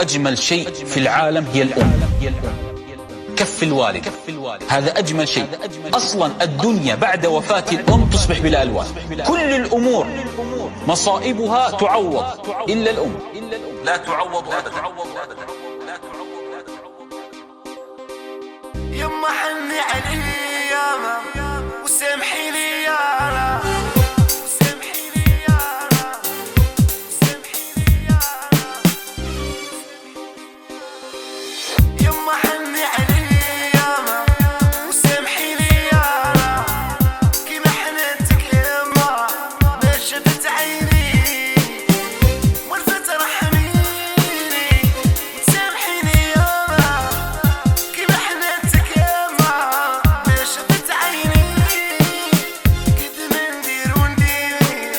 أجمل شيء في العالم هي الأم. كف الوالد هذا أجمل شيء. أصلا الدنيا بعد وفاة الأم تصبح بلا ألوان. كل الأمور مصائبها تعوض إلا الأم، لا تعوض أبدا. يما حني علي ياما وسامحي لي يانا، يما حني علي ياما وسامحي لي يانا، كيما حنتك يما ما شفت عيني والفت رحميني وتسامحيني ياما، كيما حنتك ياما ما شفت عيني، قد ما ندير وندير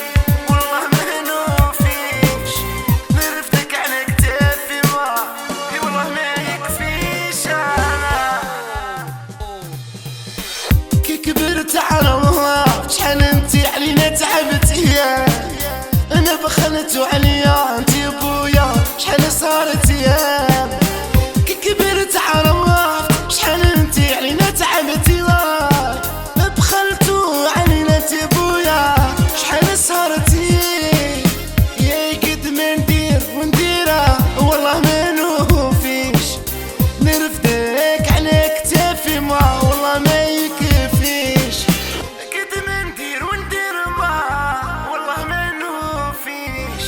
والله ما نوفيش، نرفدك على كتافي ما والله ما يكفيش. انا كي كبرت على الله شحال انتي علينا تعبتي، انا بخلت عليا انتي بويا شحال صارت ايام، كي كبرت على الله شحال انتي علينا تعبتي، بخلتو علينا انتي بويا شحال صارت يا قد ما ندير ونديرها والله ما نوفيش، نرفدك على كتافي ما والله ما يكفيش، قد ما ندير وندير ما والله ما نوفيش،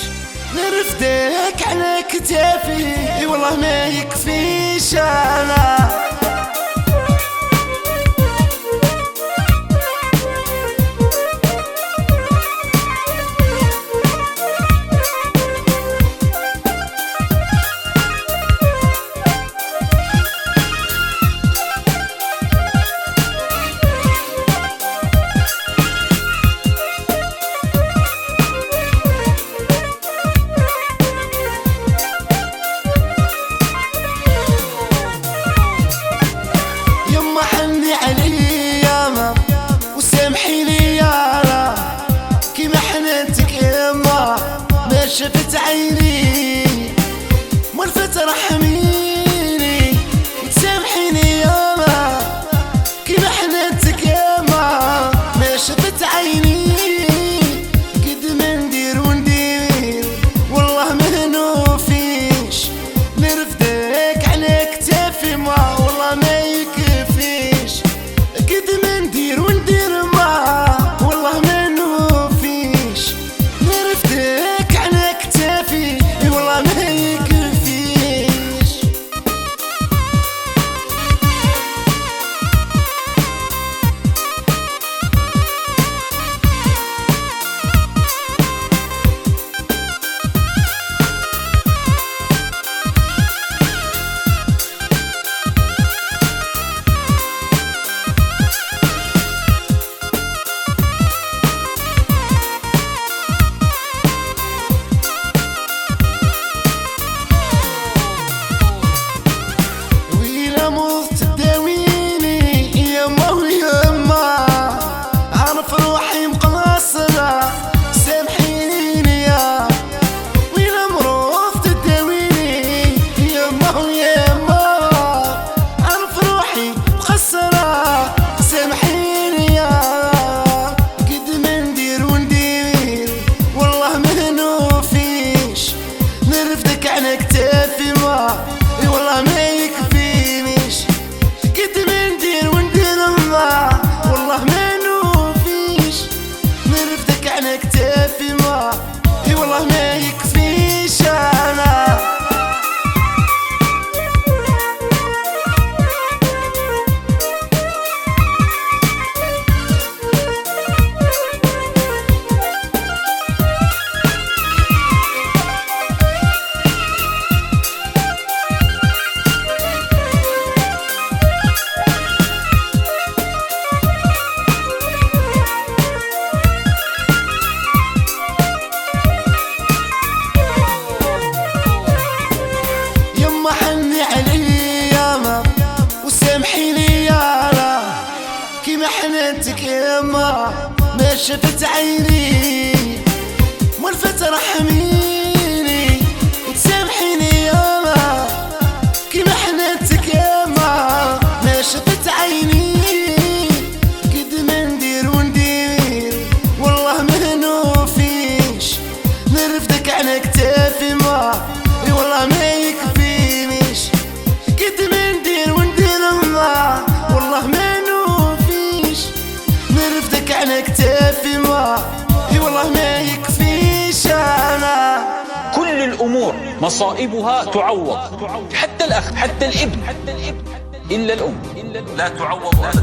نرفدك على كتافي والله ما يكفيش. انا يما حني علي ياما وسامحي لي يانا، كيما حنتك يما ما شفت عيني والفت رحميني وتسامحيني ياما، كيما حنتك ياما ما شفت عيني، قد ما ندير وندير والله ما نوفيش، نرفدك على كتافي ما والله ما يكفيش، قد ما ندير وندير ما والله ما نوفيش، نرفدك على كتافي والله ما يكفيش. نرفدك على كتافي ما والله ما يكفينيش، قد ما ندير وندير ما والله ما نوفيش، نرفدك على كتافي ما والله ما يكفيش. انا حنتك يما ما شفت عيني والفت رحميني وتسامحيني ياما، ما اي والله ما يكفينيش، قد ما ندير وندير ما والله ما نوفيش، نرفدك على كتافي ما اي والله ما يكفيش. انا كل الأمور مصائبها تعوض، حتى الأخ، حتى الابن، إلا الأم لا تعوض أبدا.